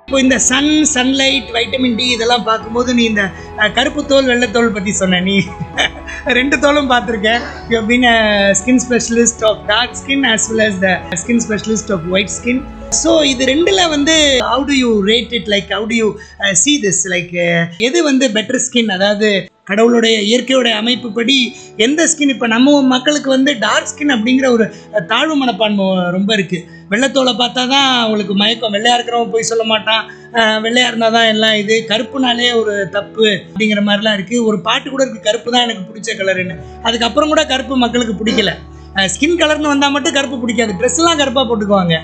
இப்போ இந்த sunlight vitamin D இதெல்லாம் பார்க்கும்போது நீ இந்த கருப்பு தோல் வெள்ளைத்தோல் பற்றி சொன்ன, நீ 2 தோலும் பார்த்துருக்கேன். You have been skin specialist of dark skin as well as the skin specialist of white skin. So இது ரெண்டில் வந்து how do you rate it, like how do you see this, like எது வந்து பெட்டர் ஸ்கின், அதாவது கடவுளுடைய இயற்கையோடைய அமைப்புப்படி எந்த skin? இப்போ நம்ம மக்களுக்கு வந்து டார்க் ஸ்கின் அப்படிங்கிற ஒரு தாழ்வு மனப்பான்மை ரொம்ப இருக்குது. வெள்ளைத்தோலை பார்த்தா தான் அவங்களுக்கு மயக்கம், வெள்ளையாக இருக்கிறவங்க போய் சொல்ல மாட்டான், வெள்ளையாக இருந்தால் தான் எல்லாம் இது, கருப்புனாலே ஒரு தப்பு அப்படிங்கிற மாதிரிலாம் இருக்குது. ஒரு பாட்டு கூட இருக்குது, கருப்பு தான் எனக்கு பிடிச்ச கலருன்னு. அதுக்கப்புறம் கூட கருப்பு மக்களுக்கு பிடிக்கல. ஸ்கின் கலர்னு வந்தால் மட்டும் கருப்பு பிடிக்காது, ட்ரெஸ்லாம் கருப்பாக போட்டுக்குவாங்க.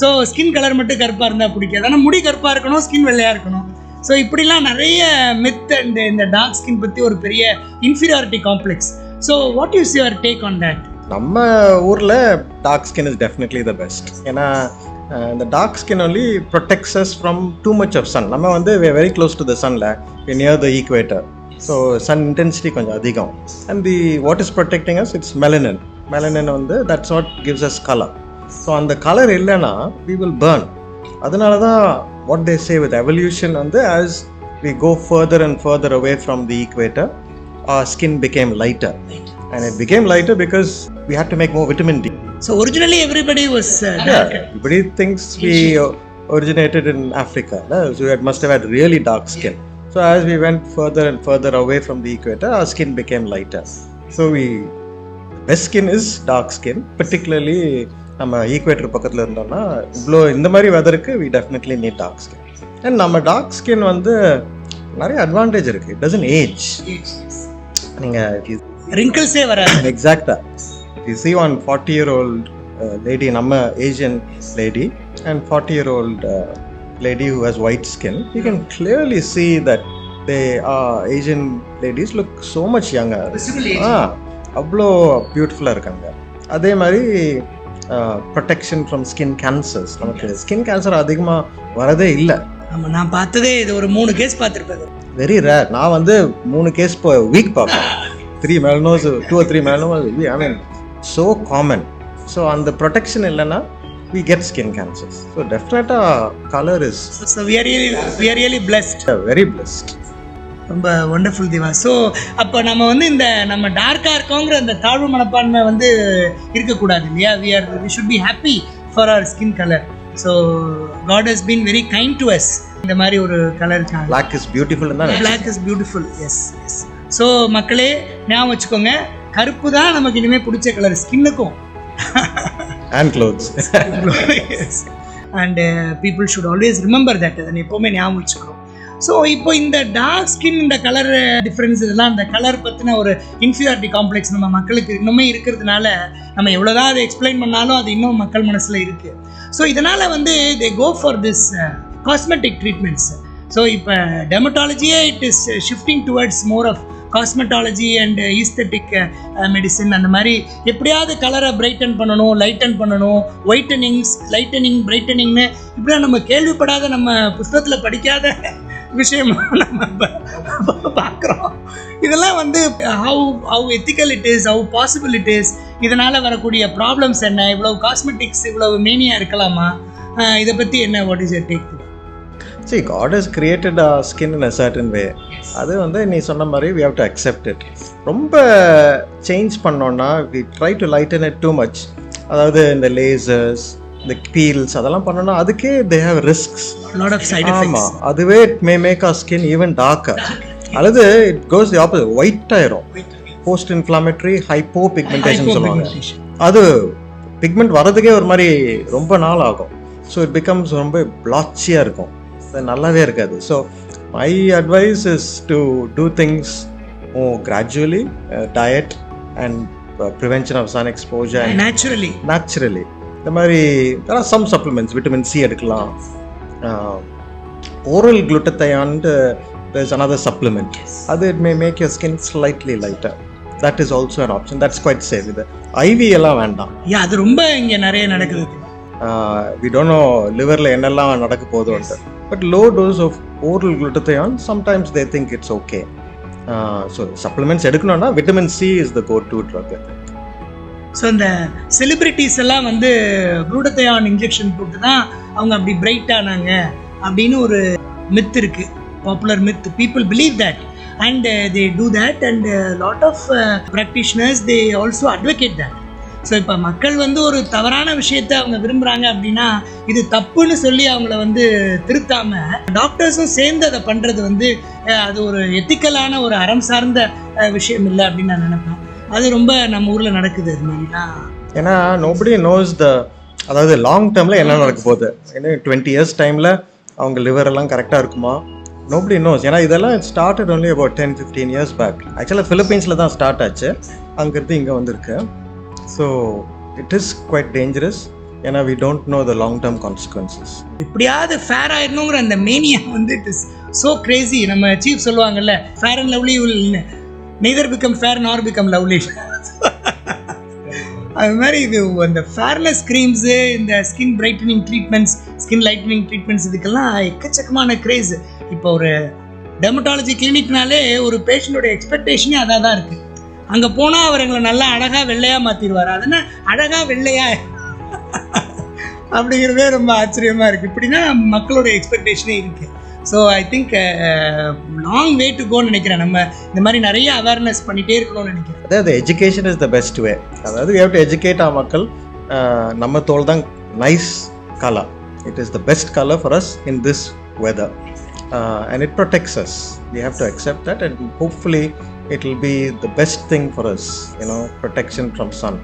ஸோ ஸ்கின் கலர் மட்டும் கருப்பாக இருந்தால் பிடிக்காது, ஆனால் முடி கருப்பாக இருக்கணும், ஸ்கின் வெள்ளையாக இருக்கணும். ஸோ இப்படிலாம் நிறைய மித் அண்ட் இந்த டார்க் ஸ்கின் பற்றி ஒரு பெரிய inferiority complex. So what is your take on that? நம்ம ஊரில் dark skin is definitely the best. ஏன்னா இந்த dark skin only protects us from too much of sun. நம்ம வந்து வெரி க்ளோஸ் டு த சன்ல, near the equator. So sun intensity கொஞ்சம் அதிகம். And the what is protecting us, it's melanin. Melanin வந்து that's what gives as colour. So அந்த colour இல்லைன்னா we will burn. அதனால தான் what they say with evolution வந்து as we go further and further away from the equator, our skin became lighter. And it became lighter because we had to make more vitamin D. So originally everybody was everybody thinks we originated in Africa. So it must have had really dark skin. So as we went further and further away from the equator, our skin became lighter. So the best skin is dark skin, particularly நம்ம equator பக்கத்தில் இருந்தோம்னா இவ்வளோ இந்த மாதிரி வெதருக்கு we definitely need dark skin. And நம்ம dark skin வந்து நிறைய advantage இருக்குது. It doesn't age. நீங்கள் ரிங்கிள்ஸே வராது. எக்ஸாக்டாக you see one 40-year-old lady, நம்ம Asian lady, and 40-year-old lady who has white skin, you can clearly see that they are Asian ladies look so much younger. அவ்வளோ பியூட்டிஃபுல்லாக இருக்காங்க. அதே மாதிரி ப்ரொடெக்ஷன் ஃப்ரம் ஸ்கின் கேன்சர்ஸ். நமக்கு skin cancer அதிகமாக வரதே இல்லை. ஆமாம், நான் பார்த்ததே இது ஒரு 3 கேஸ் பார்த்துருப்பேன். Very rare. நான் வந்து 3 கேஸ் வீக் பார்ப்பேன். 3 melanoma, 2 or 3 melanoma, I mean so common. So அந்த ப்ரொடெக்ஷன் இல்லைன்னா we get skin cancers. So definitely color is, so we are really blessed. Very blessed. ரொம்ப ஒண்டர்ஃபுல் திவா. ஸோ அப்போ நம்ம வந்து இந்த நம்ம டார்க்காக இருக்கோங்கிற அந்த தாழ்வு மனப்பான்மை வந்து இருக்கக்கூடாது இல்லையா? we should be happy for our skin color. So God has been very kind to us. இந்த மாதிரி ஒரு கலர் இருக்காங்க. Black is beautiful. Black is beautiful. Yes. So மக்களே ஞாபகம் வச்சுக்கோங்க, கருப்பு தான் நமக்கு இனிமேல் பிடிச்ச colour ஸ்கின்னுக்கும் and clothes. Yes. And people should always remember that. அதை எப்போவுமே ஞாபகம் வச்சுக்கணும். ஸோ இப்போ இந்த டார்க் ஸ்கின், இந்த கலர் டிஃப்ரென்ஸ், இதெல்லாம் இந்த கலர் பற்றின ஒரு இன்ஃபீரியாரிட்டி காம்ப்ளெக்ஸ் நம்ம மக்களுக்கு இன்னுமே இருக்கிறதுனால நம்ம எவ்வளோதான் அதை எக்ஸ்பிளைன் பண்ணாலும் அது இன்னும் மக்கள் மனசில் இருக்குது. ஸோ இதனால் வந்து they go for this cosmetic treatments. So இப்போ டெர்மட்டாலஜியே it is shifting towards more of cosmetology and aesthetic medicine. அந்த மாதிரி எப்படியாவது கலரை பிரைட்டன் பண்ணணும், லைட்டன் பண்ணணும், லைட்டனிங் பிரைட்டனிங்னு இப்படிலாம் நம்ம கேள்விப்படாத, நம்ம புத்தகத்தில் படிக்காத விஷயம் நம்ம பார்க்குறோம். இதெல்லாம் வந்து how ethical it is, how possible it is, இதனால் வரக்கூடிய ப்ராப்ளம்ஸ் என்ன, இவ்வளவு காஸ்மெட்டிக்ஸ் இவ்வளவு மேனியா இருக்கலாமா, இதை பற்றி என்ன, what is your take? See, God has created our skin in a certain way. அது வந்து நீ சொன்ன மாதிரி we have to accept it. ரொம்ப சேஞ்ச் பண்ணோன்னா we try to lighten it too much. அதாவது இந்த லேசர்ஸ், இந்த பீல்ஸ் அதெல்லாம் பண்ணோன்னா அதுக்கே they have risks. A lot of side effects. ஆமாம், அதுவே it may make our skin even darker. அல்லது it goes the opposite, white ஆயிரும். போஸ்ட் இன்ஃப்ளாமேட்டரி ஹைப்போபிக்மெண்டேஷன் சொல்லுவாங்க. அது பிக்மெண்ட் வரதுக்கே ஒரு மாதிரி ரொம்ப நாள் ஆகும். ஸோ இட் பிகம்ஸ் ரொம்ப பிளாச்சியாக இருக்கும், நல்லாவே இருக்காது. So my advice is to do things gradually, diet and prevention of sun exposure naturally. இந்த மாதிரி there are some supplements, vitamin C எடுக்கலாம். Oral glutathione, there's another supplement. அது it may make your skin slightly lighter. That is also an option. That's quite safe. இது IV எல்லாம் வேண்டாம். அது ரொம்ப இங்கே நிறைய நடக்குது. We don't know liverல என்னெல்லாம் நடக்க போகுதுன்ட்டு. But low dose of oral glutathione, sometimes they think it's okay. So supplements எடுக்கணும்னா vitamin C is the go-to drug. So இந்த செலிபிரிட்டிஸ் எல்லாம் வந்து குளுட்டத்தையான் இன்ஜெக்ஷன் போட்டு தான் அவங்க அப்படி பிரைட் ஆனாங்க, அப்படின்னு ஒரு மித் இருக்கு, popular myth. People believe that and they do that and lot of practitioners they also advocate that. So இப்போ மக்கள் வந்து ஒரு தவறான விஷயத்தை அவங்க விரும்புகிறாங்க அப்படின்னா இது தப்புன்னு சொல்லி அவங்கள வந்து திருத்தாமல் டாக்டர்ஸும் சேர்ந்து அதை பண்ணுறது வந்து அது ஒரு எத்திக்கலான ஒரு அறம் சார்ந்த விஷயம் இல்லை அப்படின்னு நான் நினைப்பேன். அது ரொம்ப நம்ம ஊரில் நடக்குது அது மாதிரிலாம். ஏன்னா nobody knows அதாவது லாங் டேர்மில் என்ன நடக்க போகுது. ஏன்னா 20 years டைமில் அவங்க லிவர் எல்லாம் கரெக்டாக இருக்குமா, nobody knows. ஏன்னா இதெல்லாம் started only about 10-15 years back. ஆக்சுவலாக ஃபிலிப்பீன்ஸில் தான் ஸ்டார்ட் ஆச்சு, அங்கேருந்து இங்கே வந்திருக்கு. So it is quite dangerous. ஏன்னா we don't know the long term consequences. எப்படியாவது ஃபேர் ஆயிடணுங்கிற அந்த மேனியா வந்து இட் இஸ் ஸோ கிரேசி. நம்ம சீஃப் சொல்லுவாங்கல்ல, fair and lovely will neither become fair nor become lovely. அது மாதிரி இது அந்த ஃபேர்னஸ் க்ரீம்ஸு, இந்த skin brightening treatments, skin lightening treatments, இதுக்கெல்லாம் எக்கச்சக்கமான க்ரேஸ். இப்போ ஒரு டெர்மட்டாலஜி கிளினிக்னாலே ஒரு பேஷண்ட்டோட எக்ஸ்பெக்டேஷனே அதாக தான் இருக்குது. அங்கே போனால் அவர் எங்களை நல்லா அழகாக வெள்ளையாக மாற்றிடுவார். அதுனா அழகாக வெள்ளையா அப்படிங்கிறதே ரொம்ப ஆச்சரியமாக இருக்குது. இப்படின்னா மக்களோட எக்ஸ்பெக்டேஷனே இருக்குது. So I think long way to கோன்னு நினைக்கிறேன். நம்ம இந்த மாதிரி நிறைய அவேர்னஸ் பண்ணிகிட்டே இருக்கணும்னு நினைக்கிறேன். அதாவது education is the best way. அதாவது we have to educate ah மக்கள். நம்ம தோல் தான் nice colour. It is the best colour for us in this weather and it protects us. We have to accept that and hopefully it will be the best thing for us, protection from sun.